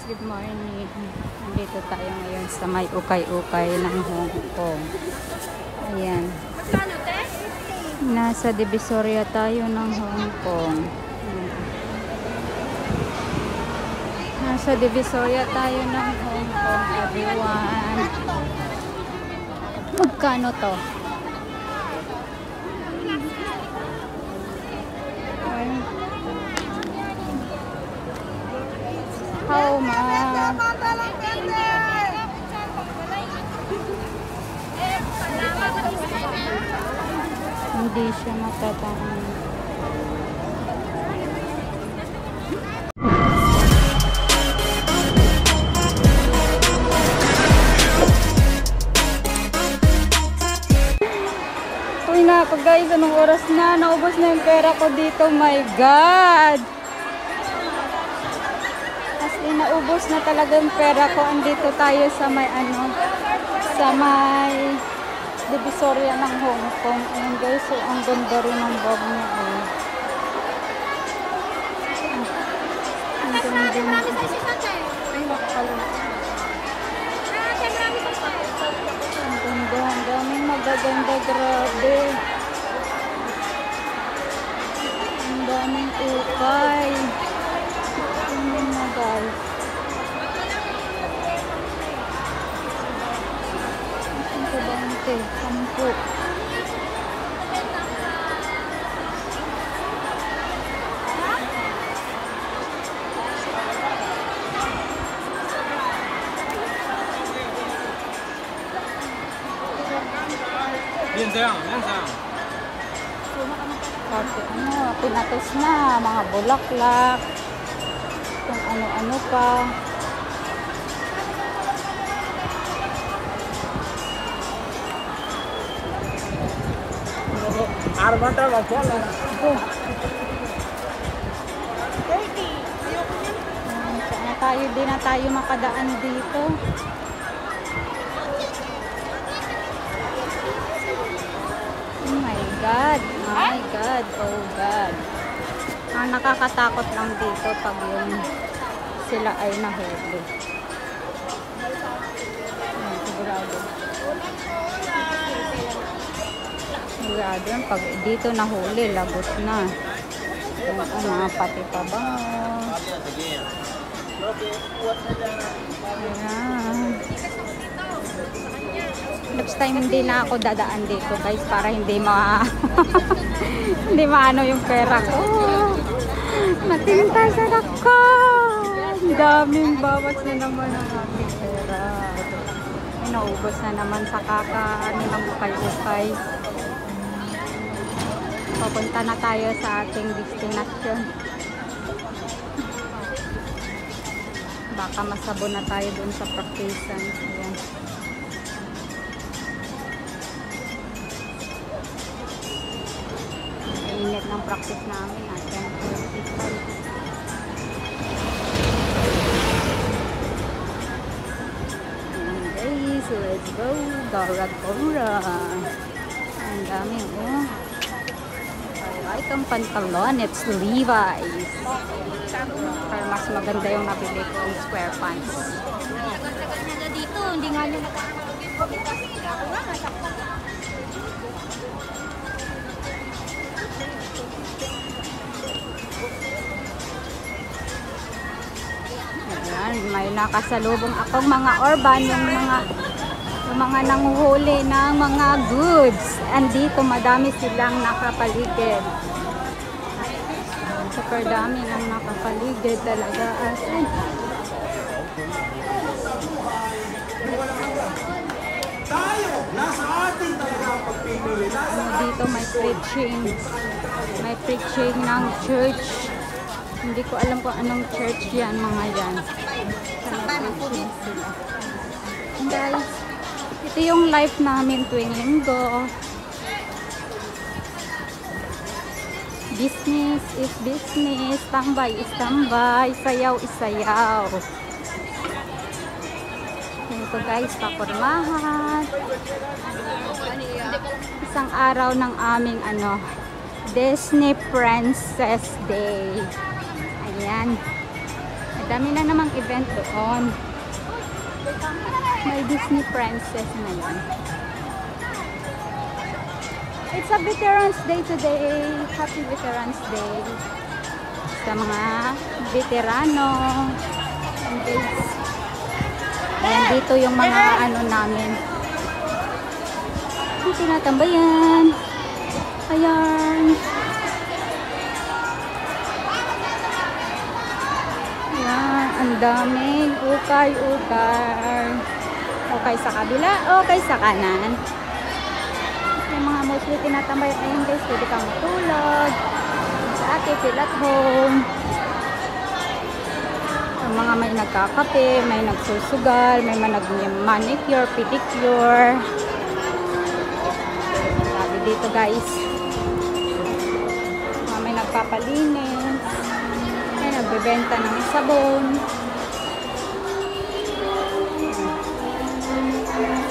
Good morning. Nandito tayo ngayon sa may ukay-ukay ng Hong Kong. Ayan. Nasa Divisoria tayo ng Hong Kong. Nasa Divisoria tayo ng Hong Kong, everyone. Magkano to? How much? Hindi siya matataan. Uy na ako guys, anong oras na? Naubos na yung pera ko dito. My God! Naubos na talaga yung pera ko. Andito tayo sa may sa may Divisoria ng Hong Kong. Ayan guys, so ang ganda rin ng bag niya. Ang ganda. Ay, nakakalala. Ang ganda. Ang daming magaganda. Grabe. Ang daming ukay. Guys. Ang kabante, 10. Kasi pinatos na, mga bulaklak. Kung ano-ano pa. Arbata ba po? Sana tayo din na tayo makadaan dito. Oh my God. My God. Oh God. Ang nakakatakot lang dito pag yung sila ay nahuli. Sigurado. Sigurado yan. Pag dito nahuli, lagot na. Mga pati pa ba? Ayan. Next time hindi na ako dadaan dito guys para hindi hindi maano yung pera ko. Matintay sa nako. Ang daming bawas na naman ang aking pera. Inaubos na naman sa kakaano ng ukay-ukay. Papunta na tayo sa ating destination. Baka masabon na tayo dun sa practicean. Ayan. Init ng practice namin natin. Guys, let's go. Gora-gora. Ang dami I like ang pantalon. It's Levi's. Pero mas maganda yung nabili ko yung square pants. Tagal-tagal na dito. Hindi nga nyo Ayan, may nakasalubong akong mga urban, yung mga nanguhuli ng mga goods. Andito madami silang nakapaligid. Super dami ng nakapaligid talaga. Tayo, nasa atin talaga ang pagpipili. Dito may preaching. May preaching ng church. Hindi ko alam kung anong church yan, mga yan. Guys, ito yung life namin tuwing linggo. Business is business. Tambay is tambay. Sayaw is sayaw. Ito guys, papormahan. Isang araw ng aming Disney Princess Day. Ayan. Dami na namang event doon. May Disney Princess na yan. It's a Veterans Day today. Happy Veterans Day sa mga veterano. And guys, ayan dito yung mga ano namin. Yung tinatambayan. Ayan. Ayan, ang daming ukay-ukay. Okay sa kabila, okay sa kanan. Yung mga mostly tinatambay, ayun guys, pwede kang matulog. Sa atin, feel at home. Ang mga may nagkakape, may nagsusugal, may manicure, pedicure. Sabi dito guys. Mga may nagpapalinis. May nagbebenta ng sabon.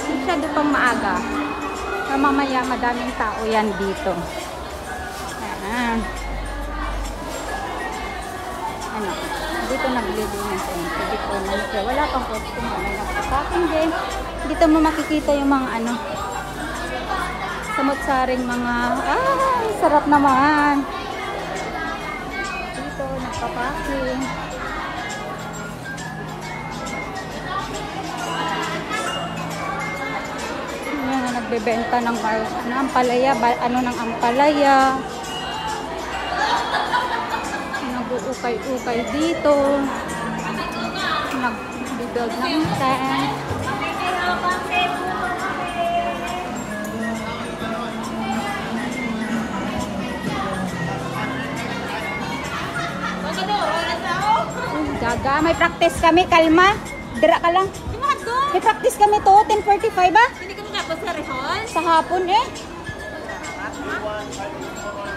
Masyado pang maaga. Mamaya madaming tao yan dito. Ayan. Ano? Dito naglilinis. Dito manicure. Wala pang costume. May nagpapaking din. Dito mo makikita yung mga ano. Samot-saring mga sarap naman. Dito nagpapaking. Nagbebenta ng ampalaya, ng ampalaya. Nag-uukay-ukay dito. Nag-build ng tent. Gaga, may practice kami, kalma. Dira ka lang. May practice kami to, 10:45 ba? Tapos sa rehon? Sa hapon eh.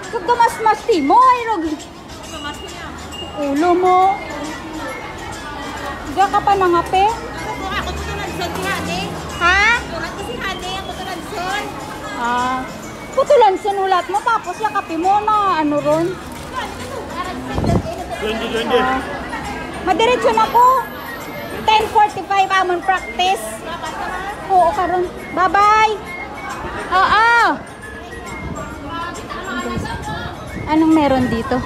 Kagamas-mas mo ay rog. Ulo mo. Diya ka pa nangape? Ako to nanson si Hane. Ha? Turat ko si Hane, ako to nanson. Putulan sinulat mo tapos yakapi mo na ano ron. Madiretso na po. 10:45 amon practice. Oo, karon. Bye-bye. Oo. Anong meron dito?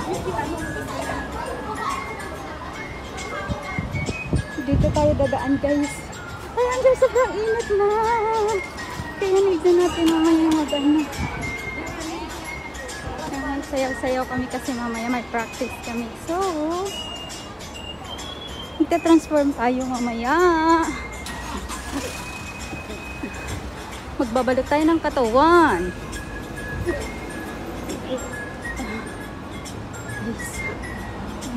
Dito tayo dadaan, guys. Ayan, guys, sobrang init na. Kaya nigdan natin mamaya mag-ano. Sayaw-sayaw kami kasi mamaya may practice kami. So, magta-transform tayo mamaya. Magbabalot tayo ng katawan.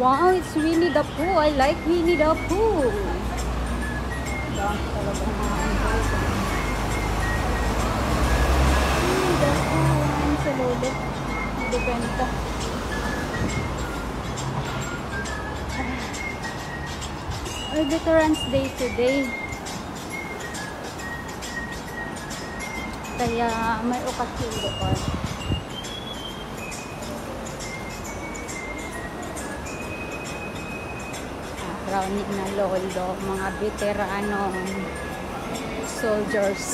Wow, it's Winnie the Pooh. I like Winnie the Pooh. Winnie the Pooh. Ang sa lolo. Nagbebenta. Veterans Day today. Kaya may okasyon doon. Brownie na lolo, mga veterano soldiers.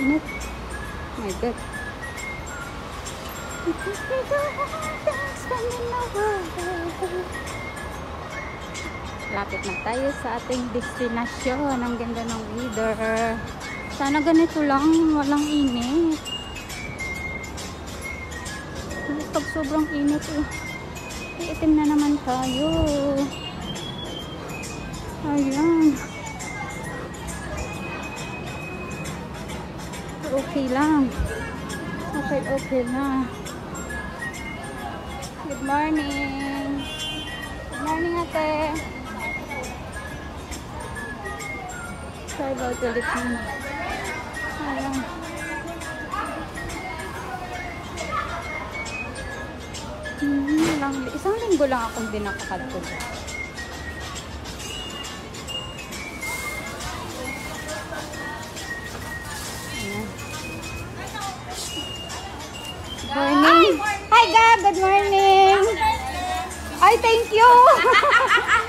Init. My God. Lapit na tayo sa ating destinasyon. Ang ganda ng weather. Sana ganito lang, walang init. Pag sobrang init iitim na naman tayo. Ayan. Okay lang. Okay na. Good morning. Good morning, ate. Sorry about the listening. Ayan. Isang linggo lang akong din nakakatulog. Ayan. Morning. Hi, Gab. Good morning. Ay, thank you.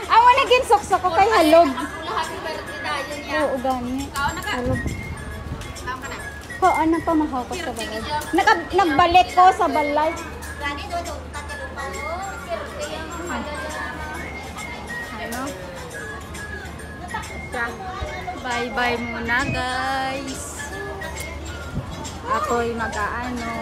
Amo naging sok-sok ko kay halog. Happy birthday tayo niya. Oo, gani. Ikaw na ka. Halog. Ikaw ka na. Ko, ano pa mahaw ko sa balay. Nagbalik ko sa balay. Gani, doon. Tatalo pa. Birthday ang Ano? Bye-bye muna, guys. Ako'y mag-aano.